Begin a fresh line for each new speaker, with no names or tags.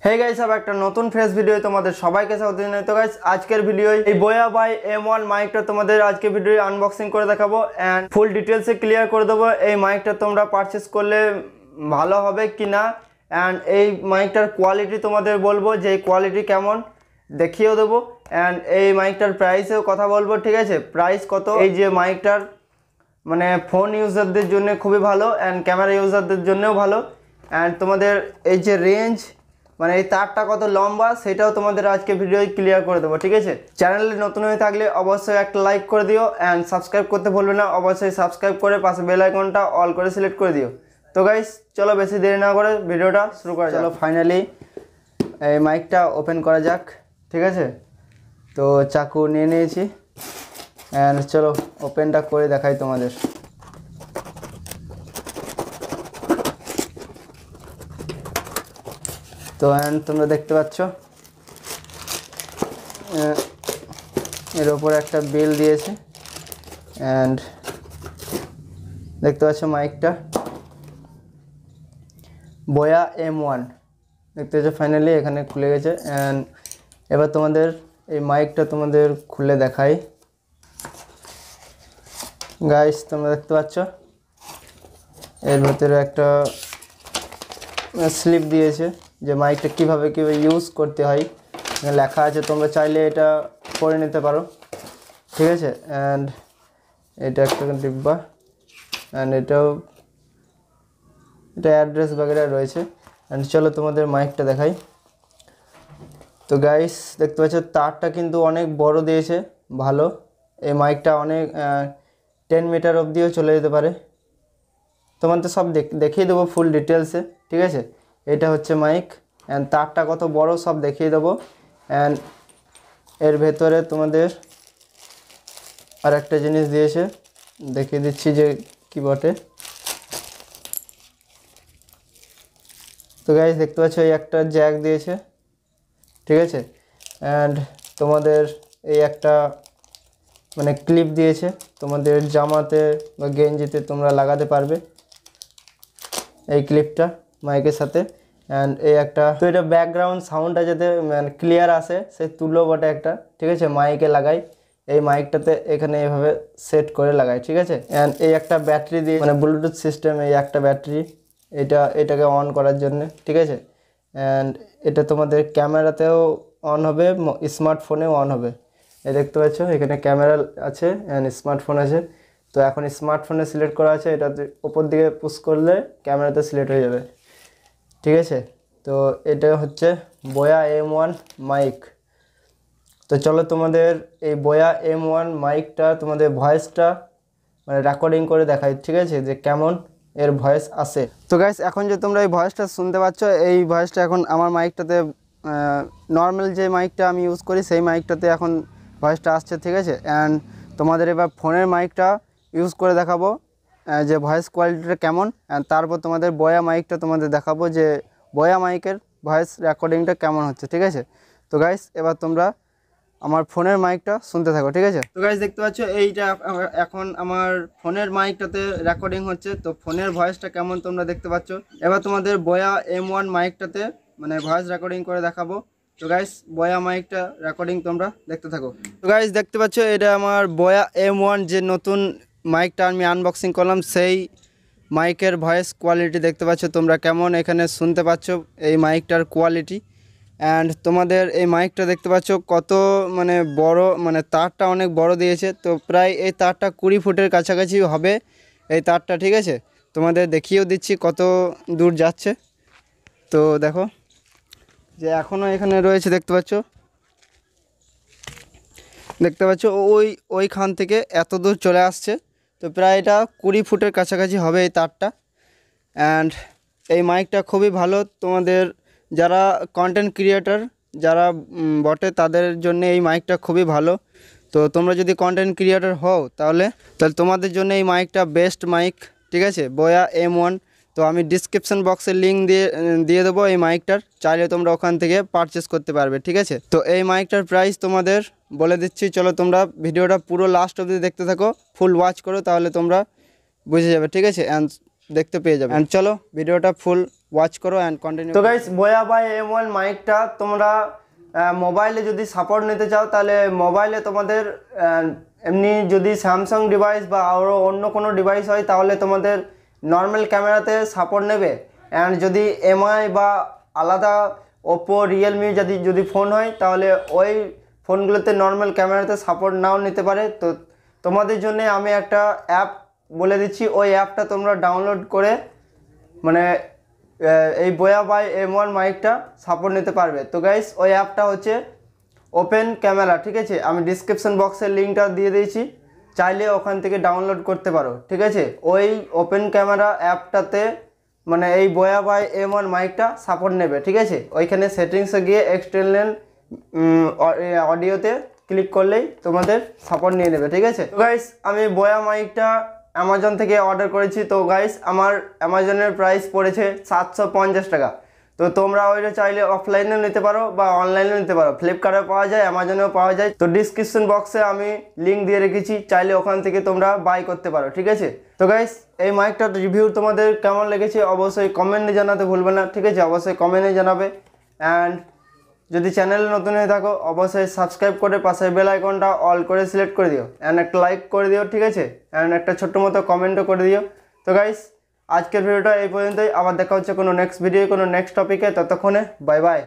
Hey guys, আবার একটা নতুন ফ্রেশ ভিডিও তোমাদের সবাইকে স্বাগত জানাই। তো গাইস, আজকের ভিডিও এই বোয়া বাই M1 মাইকটা তোমাদের আজকে ভিডিও আনবক্সিং করে দেখাবো এন্ড ফুল ডিটেইলসে ক্লিয়ার করে দেবো এই মাইকটা তোমরা পারচেজ করলে ভালো হবে কিনা এন্ড এই মাইকটার কোয়ালিটি তোমাদের বলবো যে কোয়ালিটি কেমন দেখিয়েও দেবো এন্ড এই মাইকটার প্রাইসেও কথা বলবো। ঠিক আছে, প্রাইস কত, এই যে মাইকটার মানে ফোন ইউজারদের জন্য খুবই ভালো এন্ড ক্যামেরা ইউজারদের জন্যও ভালো এন্ড তোমাদের এই যে রেঞ্জ মানে এই তারটা কত লম্বা সেটাও তোমাদের আজকে ভিডিও ক্লিয়ার করে দেবো। ঠিক আছে, চ্যানেলে নতুন হয়ে থাকলে অবশ্যই একটা লাইক করে দিও এন্ড সাবস্ক্রাইব করতে ভুলবে না। অবশ্যই সাবস্ক্রাইব করে পাশে বেল আইকনটা অল করে সিলেক্ট করে দিও। তো গাইস, চলো বেশি দেরি না করে ভিডিওটা শুরু করা যাক। চলো ফাইনালি এই মাইকটা ওপেন করা যাক। ঠিক আছে, তো চাকু নিয়ে নিয়েছি এন্ড চলো ওপেনটা করে দেখাই তোমাদের। তো তোমরা দেখতে পাচ্ছ এর উপরে একটা বিল দিয়েছে এন্ড দেখতে পাচ্ছ মাইকটা বোয়া M1 দেখতে পাচ্ছ। ফাইনালি এখানে খুলে গেছে এন্ড এবার তোমাদের এই মাইকটা তোমাদের খুলে দেখাই। গাইস, তোমরা দেখতে পাচ্ছ এর ভিতরে একটা স্লিপ দিয়েছে যে মাইকটা কীভাবে ইউজ করতে হয় লেখা আছে, তোমরা চাইলে এটা করে নিতে পারো। ঠিক আছে, অ্যান্ড এটা একটা ডিব্বা অ্যান্ড এটা অ্যাড্রেস বগেরা রয়েছে অ্যান্ড চলো তোমাদের মাইকটা দেখাই। তো গাইস, দেখতে পাচ্ছ তারটা কিন্তু অনেক বড় দিয়েছে, ভালো। এই মাইকটা অনেক 10 মিটার অবধিও চলে যেতে পারে। তোমাদের সব দেখিয়ে দেবো ফুল ডিটেলসে। ঠিক আছে, এটা হচ্ছে মাইক অ্যান্ড তারটা কত বড় সব দেখিয়ে দেবো অ্যান্ড এর ভেতরে তোমাদের আর একটা জিনিস দিয়েছে, দেখিয়ে দিচ্ছি যে কি বটে। তো গাইস, দেখতে পাচ্ছ এই একটা জ্যাক দিয়েছে। ঠিক আছে, অ্যান্ড তোমাদের এই একটা মানে ক্লিপ দিয়েছে, তোমাদের জামাতে বা গেঞ্জিতে তোমরা লাগাতে পারবে এই ক্লিপটা মাইকের সাথে। অ্যান্ড এই একটা, তো এটা ব্যাকগ্রাউন্ড সাউন্ডটা যাতে মানে ক্লিয়ার আসে সেই তুলো বটে একটা। ঠিক আছে, মাইকে লাগাই, এই মাইকটাতে এখানে এভাবে সেট করে লাগাই। ঠিক আছে, অ্যান্ড এই একটা ব্যাটারি দিয়ে মানে ব্লুটুথ সিস্টেম, এই একটা ব্যাটারি এটাকে অন করার জন্য। ঠিক আছে, অ্যান্ড এটা তোমাদের ক্যামেরাতেও অন হবে, স্মার্টফোনেও অন হবে। এই দেখতে পাচ্ছ এখানে ক্যামেরা আছে অ্যান্ড স্মার্টফোন আছে। তো এখন স্মার্টফোনে সিলেক্ট করা আছে, এটাতে ওপর দিকে পুশ করলে ক্যামেরাতে সিলেক্ট হয়ে যাবে। ঠিক আছে, তো এটা হচ্ছে বোয়া M1 মাইক। তো চলো তোমাদের এই বোয়া M1 মাইকটা তোমাদের ভয়েসটা মানে রেকর্ডিং করে দেখাই। ঠিক আছে, যে কেমন এর ভয়েস আসে। তো গাইস, এখন যে তোমরা এই ভয়েসটা শুনতে পাচ্ছ, এই ভয়েসটা এখন আমার মাইকটাতে নর্মাল যে মাইকটা আমি ইউজ করি সেই মাইকটাতে এখন ভয়েসটা আসছে। ঠিক আছে, অ্যান্ড তোমাদের এবার ফোনের মাইকটা ইউজ করে দেখাবো যে ভয়েস কোয়ালিটিটা কেমন অ্যান্ড তারপর তোমাদের বোয়া মাইকটা তোমাদের দেখাবো যে বোয়া মাইকের ভয়েস রেকর্ডিংটা কেমন হচ্ছে। ঠিক আছে, তো গাইস এবার তোমরা আমার ফোনের মাইকটা শুনতে থাকো। ঠিক আছে, তো গাইস দেখতে পাচ্ছ এইটা এখন আমার ফোনের মাইকটাতে রেকর্ডিং হচ্ছে। তো ফোনের ভয়েসটা কেমন তোমরা দেখতে পাচ্ছ। এবার তোমাদের বোয়া M1 মাইকটাতে মানে ভয়েস রেকর্ডিং করে দেখাবো। তো গাইস, বোয়া মাইকটা রেকর্ডিং তোমরা দেখতে থাকো। তো গাইস দেখতে পাচ্ছ এটা আমার বোয়া M1 যে নতুন মাইকটা আমি আনবক্সিং করলাম, সেই মাইকের ভয়েস কোয়ালিটি দেখতে পাচ্ছ তোমরা কেমন এখানে শুনতে পাচ্ছ এই মাইকটার কোয়ালিটি। অ্যান্ড তোমাদের এই মাইকটা দেখতে পাচ্ছ কত মানে বড়, মানে তারটা অনেক বড় দিয়েছে। তো প্রায় এই তারটা 20 ফুটের কাছাকাছি হবে এই তারটা। ঠিক আছে, তোমাদের দেখিয়েও দিচ্ছি কত দূর যাচ্ছে। তো দেখো যে এখনও এখানে রয়েছে, দেখতে পাচ্ছ ওইখান থেকে এত দূর চলে আসছে। তো প্রায় এটা 20 ফুটের কাছাকাছি হবে এই তারটা। অ্যান্ড এই মাইকটা খুবই ভালো, তোমাদের যারা কন্টেন্ট ক্রিয়েটর যারা বটে তাদের জন্য এই মাইকটা খুবই ভালো। তো তোমরা যদি কন্টেন্ট ক্রিয়েটর হও তাহলে তোমাদের জন্য এই মাইকটা বেস্ট মাইক। ঠিক আছে, বোয়া M1। তো আমি ডিসক্রিপশন বক্সে লিঙ্ক দিয়ে দেবো এই মাইকটার, চাইলে তোমরা ওখান থেকে পারচেস করতে পারবে। ঠিক আছে, তো এই মাইকটার প্রাইস তোমাদের বলে দিচ্ছি। চলো তোমরা ভিডিওটা পুরো লাস্ট অবধি দেখতে থাকো, ফুল ওয়াচ করো, তাহলে তোমরা বুঝে যাবে। ঠিক আছে, অ্যান্ড দেখতে পেয়ে যাবে। অ্যান্ড চলো ভিডিওটা ফুল
ওয়াচ করো অ্যান্ড কন্টিনিউ।
তো গাইস বোয়া বাই M1 মাইকটা তোমরা মোবাইলে যদি সাপোর্ট নিতে চাও তাহলে মোবাইলে তোমাদের এমনি যদি স্যামসাং ডিভাইস বা আরও অন্য কোনো ডিভাইস হয় তাহলে তোমাদের নর্মাল ক্যামেরাতে সাপোর্ট নেবে। অ্যান্ড যদি MI বা আলাদা ওপো রিয়েলমি যদি ফোন হয় তাহলে ওই ফোনগুলোতে নর্মাল ক্যামেরাতে সাপোর্ট নাও নিতে পারে। তো তোমাদের জন্য আমি একটা অ্যাপ বলে দিচ্ছি, ওই অ্যাপটা তোমরা ডাউনলোড করে মানে এই বোয়া বাই M1 মাইকটা সাপোর্ট নিতে পারবে। তো গাইস ওই অ্যাপটা হচ্ছে ওপেন ক্যামেরা, ঠিক আছে? আমি ডিসক্রিপশন বক্সের লিঙ্কটা দিয়ে দিয়েছি, চাইলে ওখান থেকে ডাউনলোড করতে পারো, ঠিক আছে? ওই ওপেন ক্যামেরা অ্যাপটাতে মানে এই বোয়া বাই M1 মাইকটা সাপোর্ট নেবে, ঠিক আছে? ওইখানে সেটিংসে গিয়ে এক্সটার্নাল অডিওতে ক্লিক করলেই তোমাদের সাপোর্ট নিয়ে নেবে, ঠিক আছে? তো গাইস আমি বোয়া মাইকটা অ্যামাজন থেকে অর্ডার করেছি। তো গাইস আমার অ্যামাজনের প্রাইস পড়েছে 750 টাকা। তো তোমরা ওইটা চাইলে অফলাইনেও নিতে পারো বা অনলাইনেও নিতে পারো, ফ্লিপকার্টেও পাওয়া যায়, অ্যামাজনেও পাওয়া যায়। তো ডিসক্রিপশন বক্সে আমি লিঙ্ক দিয়ে রেখেছি, চাইলে ওখান থেকে তোমরা বাই করতে পারো, ঠিক আছে? তো গাইস এই মাইকটার রিভিউ তোমাদের কেমন লেগেছে অবশ্যই কমেন্টে জানাতে ভুলবে না, ঠিক আছে? অবশ্যই কমেন্টে জানাবে। অ্যান্ড যদি চ্যানেলে নতুন হয়ে থাকো অবশ্যই সাবস্ক্রাইব করে পাশের বেল আইকনটা অল করে সিলেক্ট করে দিও, অ্যান্ড একটা লাইক করে দিও, ঠিক আছে? অ্যান্ড একটা ছোট্ট মতো কমেন্টও করে দিও। তো গাইস আজকের ভিডিওটা এই পর্যন্তই, আবার দেখা হচ্ছে কোনো নেক্সট ভিডিও কোনো নেক্সট টপিকে। ততক্ষণে বাই বাই।